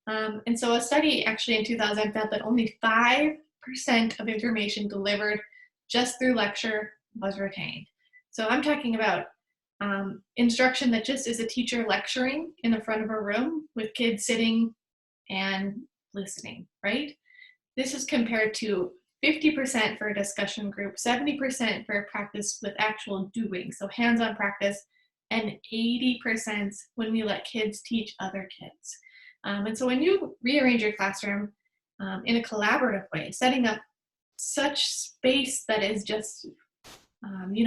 And so a study actually in 2000 found that only 5% of information delivered just through lecture was retained. So I'm talking about instruction that just is a teacher lecturing in the front of a room with kids sitting and listening, right? This is compared to 50% for a discussion group, 70% for a practice with actual doing, so hands-on practice, and 80% when we let kids teach other kids. And so when you rearrange your classroom in a collaborative way, setting up such space that is just,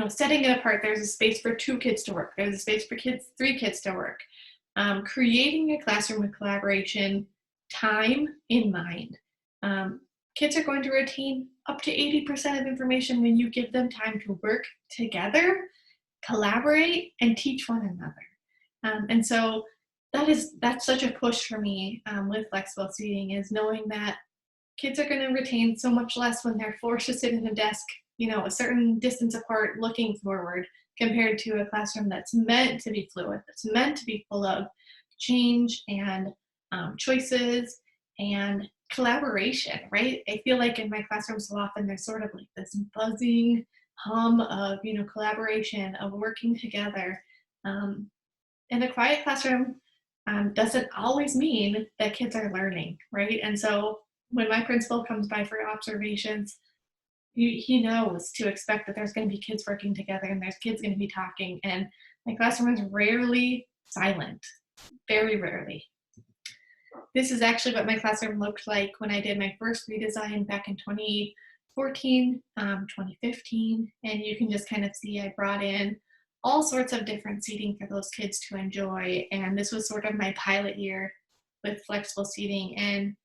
setting it apart, there's a space for 2 kids to work, there's a space for 3 kids to work, creating a classroom with collaboration time in mind. Kids are going to retain up to 80% of information when you give them time to work together, collaborate, and teach one another. And so that's such a push for me with flexible seating, is knowing that kids are going to retain so much less when they're forced to sit in a desk, a certain distance apart looking forward, compared to a classroom that's meant to be fluid, that's meant to be full of change and choices and collaboration, right? I feel like in my classroom so often there's sort of like this buzzing hum of, collaboration, of working together. And a quiet classroom doesn't always mean that kids are learning, right? And so when my principal comes by for observations, he knows to expect that there's going to be kids working together and there's kids going to be talking, and my classroom is rarely silent, very rarely. This is actually what my classroom looked like when I did my first redesign back in 2014, 2015, and you can just kind of see I brought in all sorts of different seating for those kids to enjoy, and this was sort of my pilot year with flexible seating, and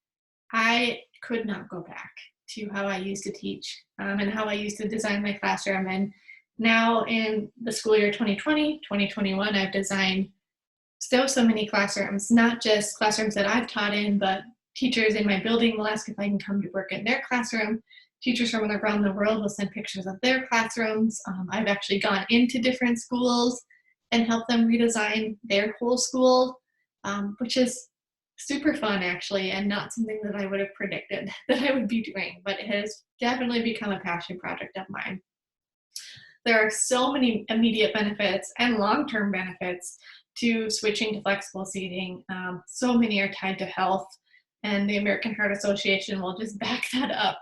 I could not go back to how I used to teach and how I used to design my classroom. And now in the school year 2020, 2021, I've designed so many classrooms, not just classrooms that I've taught in, but teachers in my building will ask if I can come to work in their classroom. Teachers from around the world will send pictures of their classrooms. I've actually gone into different schools and helped them redesign their whole school, which is super fun actually, and not something that I would have predicted that I would be doing, but it has definitely become a passion project of mine. There are so many immediate benefits and long-term benefits to switching to flexible seating. So many are tied to health, and the American Heart Association will just back that up.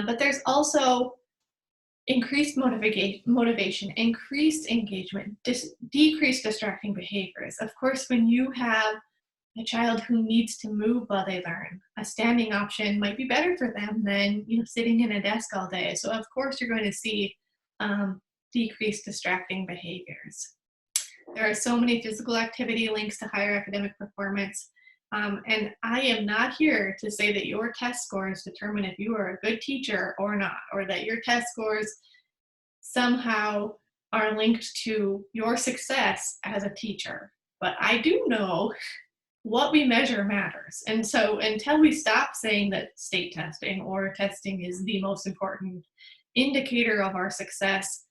But there's also increased motivation, increased engagement, decreased distracting behaviors. Of course, when you have a child who needs to move while they learn, a standing option might be better for them than sitting in a desk all day. So of course you're going to see decreased distracting behaviors. There are so many physical activity links to higher academic performance. And I am not here to say that your test scores determine if you are a good teacher or not, or that your test scores somehow are linked to your success as a teacher. But I do know what we measure matters. And so until we stop saying that state testing or testing is the most important indicator of our success,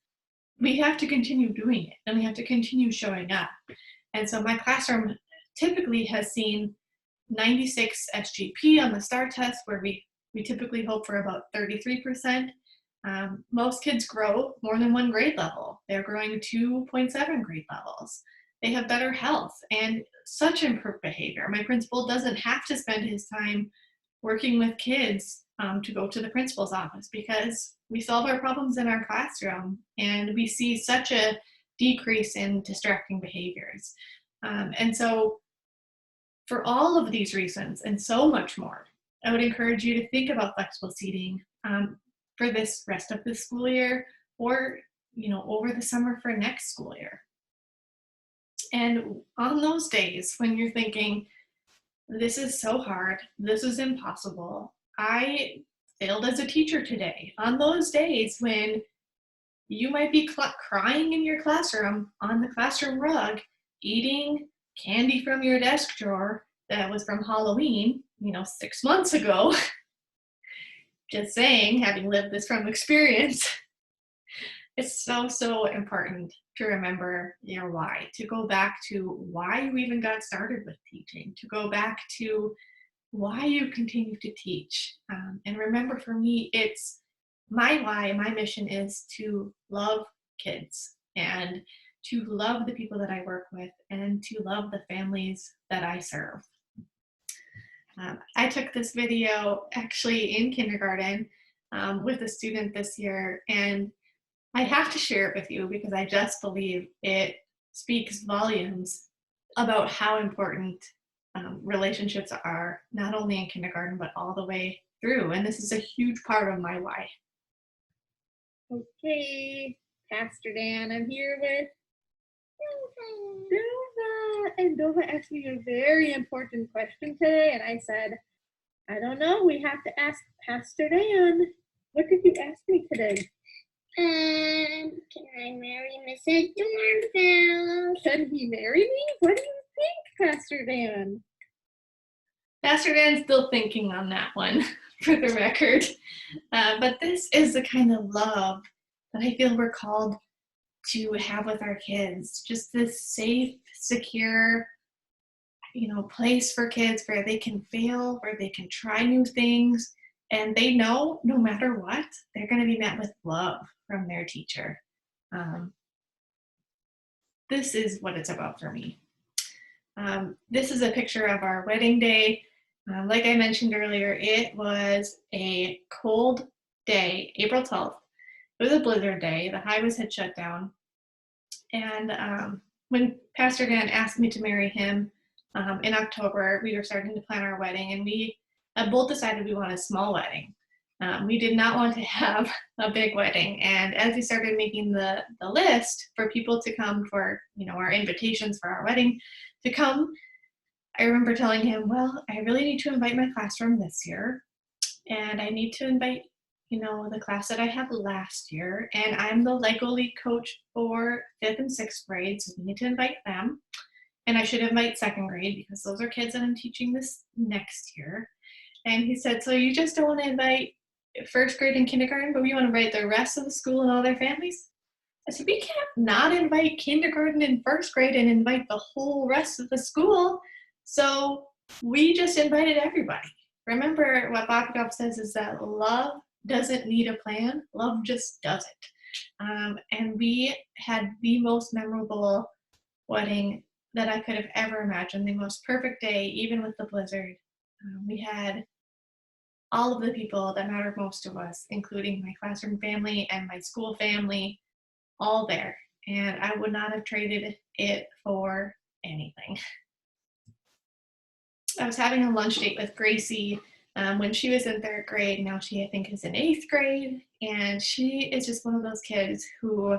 we have to continue doing it, and we have to continue showing up. And so my classroom typically has seen 96 SGP on the STAR test, where we typically hope for about 33%. Most kids grow more than 1 grade level. They're growing 2.7 grade levels. They have better health and such improved behavior. My principal doesn't have to spend his time working with kids to go to the principal's office, because we solve our problems in our classroom and we see such a decrease in distracting behaviors. And so for all of these reasons and so much more, I would encourage you to think about flexible seating for this rest of the school year, or over the summer for next school year. And on those days when you're thinking, this is so hard, this is impossible, I failed as a teacher today, on those days when you might be crying in your classroom on the classroom rug, eating candy from your desk drawer that was from Halloween, 6 months ago, just saying, having lived this from experience, it's so important to remember your why, to go back to why you even got started with teaching, to go back to why you continue to teach. And remember, for me, it's my why, my mission is to love kids and to love the people that I work with and to love the families that I serve. I took this video actually in kindergarten with a student this year, and I have to share it with you because I just believe it speaks volumes about how important relationships are not only in kindergarten, but all the way through. And this is a huge part of my why. Okay, Pastor Dan, I'm here with Nova. And Nova asked me a very important question today, and I said, I don't know, we have to ask Pastor Dan. What did you ask me today? Can I marry Mrs. Dornfeld? Can he marry me? What do you think, Pastor Dan? Pastor Dan's still thinking on that one, for the record. But this is the kind of love that I feel we're called to have with our kids. Just this safe, secure, place for kids where they can fail, where they can try new things, and they know no matter what, they're going to be met with love from their teacher. This is what it's about for me. This is a picture of our wedding day. Like I mentioned earlier, it was a cold day, April 12th. It was a blizzard day. The highways had shut down. And when Pastor Dan asked me to marry him in October, we were starting to plan our wedding, and we both decided we want a small wedding. We did not want to have a big wedding. And as we started making the list for people to come for, our invitations for our wedding to come, I remember telling him, well, I really need to invite my classroom this year, and I need to invite, the class that I had last year, and I'm the Lego League coach for 5th and 6th grade, so we need to invite them. And I should invite 2nd grade because those are kids that I'm teaching this next year. And he said, so you just don't want to invite 1st grade and kindergarten, but we want to invite the rest of the school and all their families? I said, we can't not invite kindergarten and 1st grade and invite the whole rest of the school. So we just invited everybody. Remember what Bobby Goff says is that love doesn't need a plan, love just does it. And we had the most memorable wedding that I could have ever imagined, the most perfect day, even with the blizzard. We had all of the people that mattered most to us, including my classroom family and my school family, all there. And I would not have traded it for anything. I was having a lunch date with Gracie when she was in 3rd grade. Now she, I think, is in 8th grade. And she is just one of those kids who,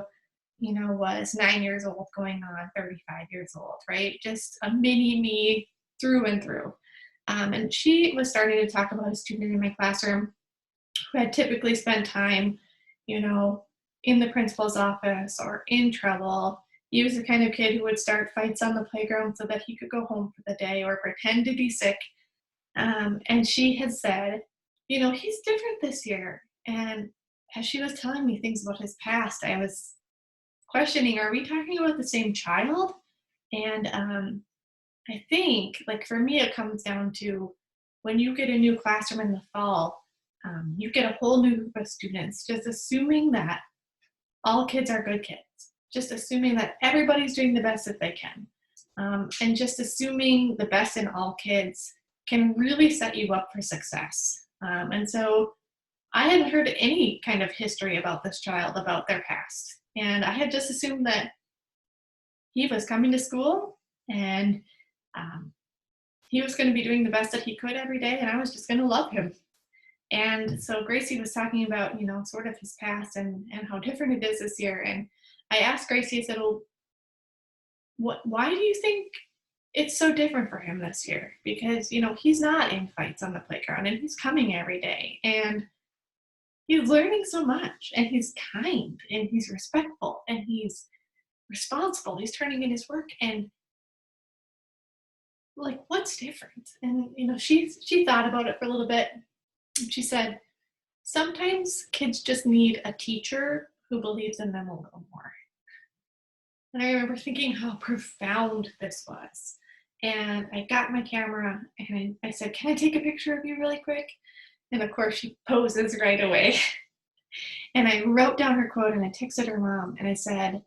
was 9 years old going on 35 years old, right? Just a mini me through and through. And she was starting to talk about a student in my classroom who had typically spent time, in the principal's office or in trouble. He was the kind of kid who would start fights on the playground so that he could go home for the day or pretend to be sick. And she had said, he's different this year. And as she was telling me things about his past, I was questioning, are we talking about the same child? And I think, for me, it comes down to when you get a new classroom in the fall, you get a whole new group of students, just assuming that all kids are good kids, just assuming that everybody's doing the best that they can, and just assuming the best in all kids can really set you up for success. And so I hadn't heard any kind of history about this child, about their past. And I had just assumed that he was coming to school and he was going to be doing the best that he could every day, and I was just going to love him. And so Gracie was talking about, sort of his past and how different it is this year. And I asked Gracie, I said, well, why do you think it's so different for him this year? Because, he's not in fights on the playground and he's coming every day and he's learning so much and he's kind and he's respectful and he's responsible. He's turning in his work, and what's different? And, she thought about it for a little bit. She said, sometimes kids just need a teacher who believes in them a little more. And I remember thinking how profound this was. And I got my camera and I said, can I take a picture of you really quick? And of course she poses right away. And I wrote down her quote and I texted her mom and I said,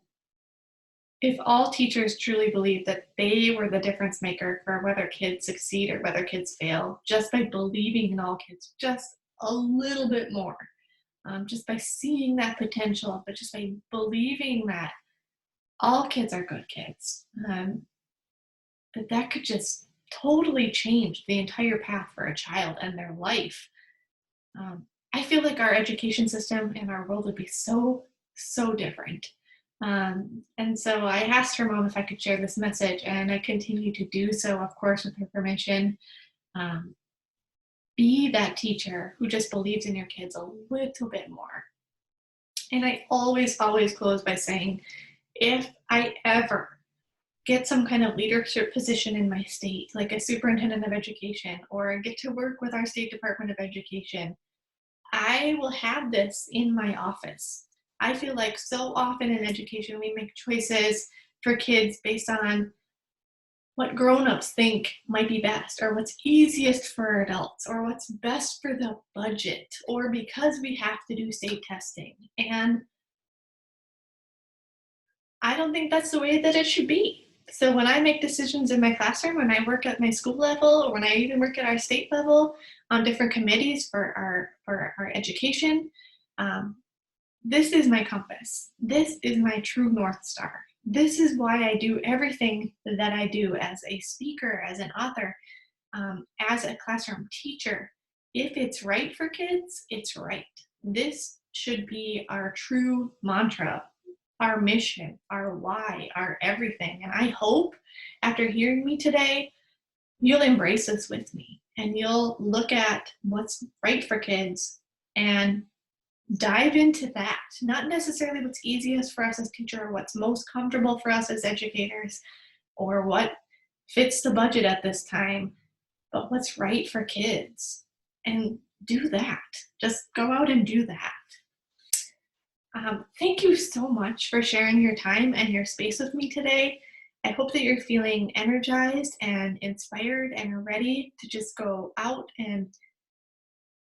if all teachers truly believed that they were the difference maker for whether kids succeed or whether kids fail, just by believing in all kids just a little bit more, just by seeing that potential, but just by believing that all kids are good kids, that could just totally change the entire path for a child and their life. I feel like our education system and our world would be so different. And so I asked her mom if I could share this message, and I continue to do so, of course, with her permission. Be that teacher who just believes in your kids a little bit more. And I always close by saying, if I ever get some kind of leadership position in my state, like a superintendent of education, or get to work with our state Department of Education, I will have this in my office. I feel like so often in education, we make choices for kids based on what grown-ups think might be best, or what's easiest for adults, or what's best for the budget, or because we have to do state testing. And I don't think that's the way that it should be. So when I make decisions in my classroom, when I work at my school level, or when I even work at our state level on different committees for our education, this is my compass. This is my true North Star. This is why I do everything that I do as a speaker, as an author, as a classroom teacher. If it's right for kids, it's right. This should be our true mantra, our mission, our why, our everything. And I hope after hearing me today, you'll embrace this with me, and you'll look at what's right for kids and dive into that. Not necessarily what's easiest for us as teachers, or what's most comfortable for us as educators, or what fits the budget at this time, but what's right for kids. And do that. Just go out and do that. Thank you so much for sharing your time and your space with me today. I hope that you're feeling energized and inspired and are ready to just go out and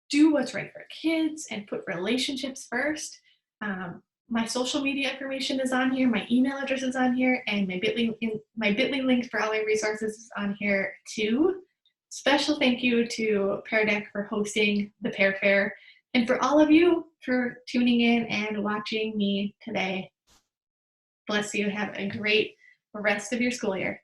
do what's right for kids and put relationships first. My social media information is on here, my email address is on here, and my bit.ly link for all my resources is on here too. Special thank you to Pear Deck for hosting the Pear Fair, and for all of you for tuning in and watching me today. Bless you. Have a great rest of your school year.